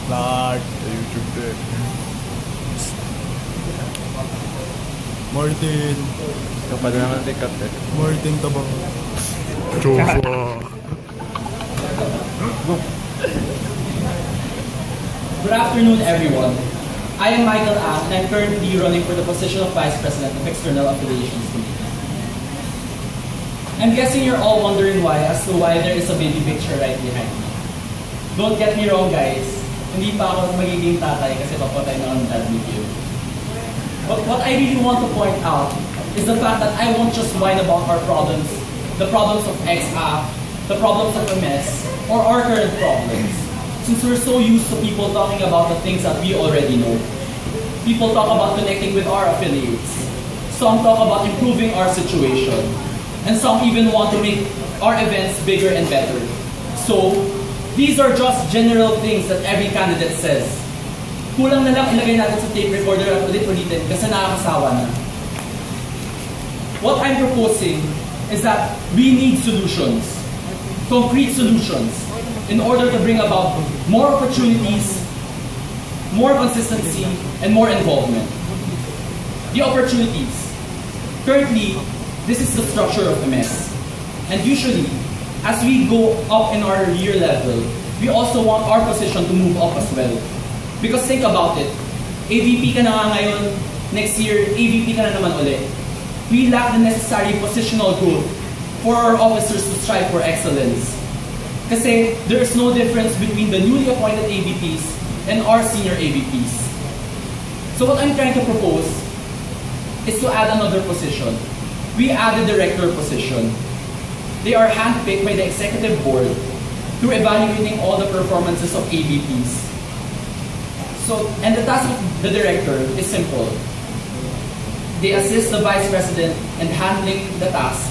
Clark, YouTube din. Martin. Kapag naman tikat eh. Martin Tabang. Joshua. Good afternoon, everyone. I am Michael Ang, and I'm currently running for the position of Vice President of External Affiliations Committee. I'm guessing you're all wondering why there is a baby picture right behind me. Don't get me wrong, guys. Hindi pa ako magiging tatay kasi papatay na ang dad ni you. But what I really want to point out is the fact that I won't just whine about our problems, the problems of XAF, the problems of MS, or our current problems. Since we're so used to people talking about the things that we already know. People talk about connecting with our affiliates. Some talk about improving our situation. And some even want to make our events bigger and better. So, these are just general things that every candidate says. Kulang na lang ilagay natin sa tape recorder at ulit-ulitin kasi nakakasawa na. What I'm proposing is that we need solutions, concrete solutions, in order to bring about more opportunities, more consistency, and more involvement. The opportunities. Currently, this is the structure of MS. And usually, as we go up in our year level, we also want our position to move up as well. Because think about it, AVP ka na nga ngayon, next year, AVP ka na naman ulit. We lack the necessary positional growth for our officers to strive for excellence. Kasi there is no difference between the newly appointed AVPs and our senior AVPs. So what I'm trying to propose is to add another position. We added the director position. They are handpicked by the executive board through evaluating all the performances of AVPs. So, and the task of the director is simple. They assist the vice president in handling the task,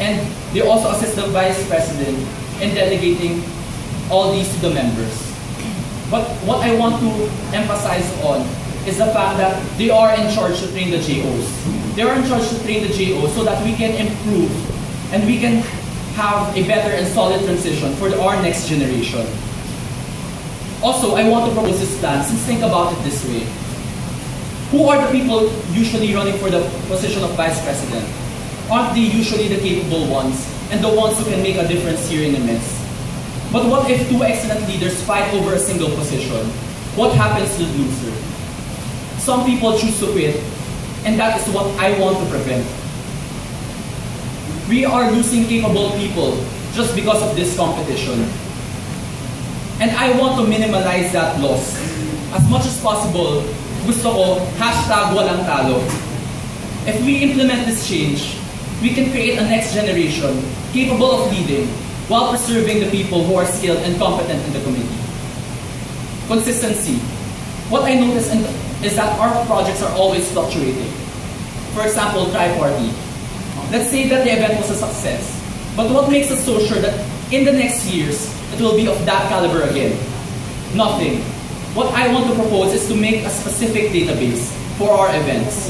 and they also assist the vice president in delegating all these to the members. But what I want to emphasize on is the fact that they are in charge to train the JOs. They are in charge to train the JOs so that we can improve and we can have a better and solid transition for our next generation. Also, I want to propose this plan, since think about it this way. Who are the people usually running for the position of vice president? Aren't they usually the capable ones and the ones who can make a difference here in MS? But what if two excellent leaders fight over a single position? What happens to the loser? Some people choose to quit, and that is what I want to prevent. We are losing capable people just because of this competition. And I want to minimalize that loss. As much as possible, gusto ko, #walang talo. If we implement this change, we can create a next generation capable of leading while preserving the people who are skilled and competent in the committee. Consistency. What I notice is that our projects are always fluctuating. For example, tri-party. Let's say that the event was a success. But what makes us so sure that in the next years, it will be of that caliber again? Nothing. What I want to propose is to make a specific database for our events.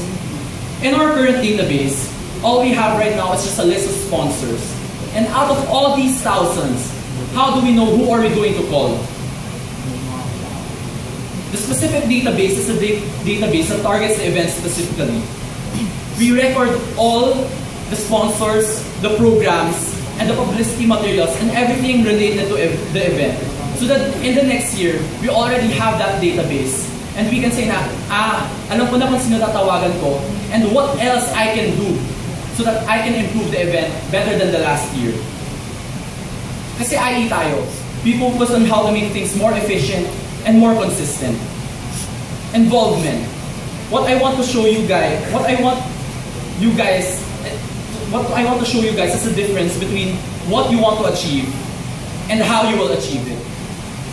In our current database, all we have right now is just a list of sponsors. And out of all these thousands, how do we know who are we going to call? The specific database is a database that targets the event specifically. We record all the sponsors, the programs, and the publicity materials, and everything related to the event. So that in the next year, we already have that database. And we can say na, alam ko na kung sino tatawagan ko, and what else I can do so that I can improve the event better than the last year. Kasi IE tayo. We focus on how to make things more efficient and more consistent. Involvement. What I want to show you guys is the difference between what you want to achieve and how you will achieve it.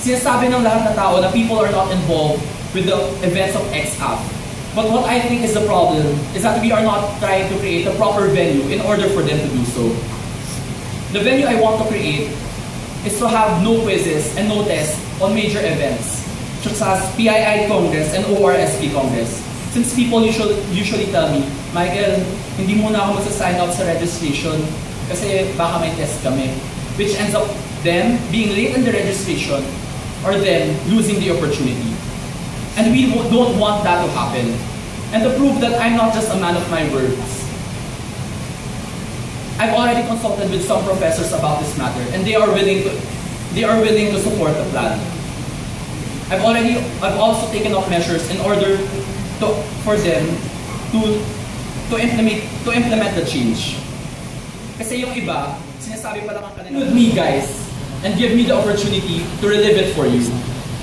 Sinasabi ng lahat na tao na people are not involved with the events of XAF. But what I think is the problem is that we are not trying to create a proper venue in order for them to do so. The venue I want to create is to have no quizzes and no tests on major events, such as PII Congress and ORSP Congress. Since people usually tell me, Michael, hindi muna ako magsa-sign up sa registration kasi baka may test kami, which ends up them being late in the registration, or them losing the opportunity. And we don't want that to happen. And to prove that I'm not just a man of my words, I've already consulted with some professors about this matter, and they are willing to support the plan. I've also taken up measures in order for them to implement the change. Kasi yung iba, sinasabi pa lang ang kanila with me, guys, and give me the opportunity to relive it for you.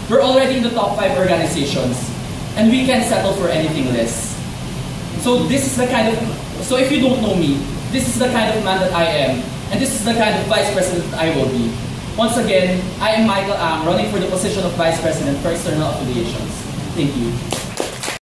We're already in the top 5 organizations, and we can't settle for anything less. So if you don't know me, this is the kind of man that I am, and this is the kind of Vice President that I will be. Once again, I am Michael Ang, running for the position of Vice President for External Affiliations. Thank you.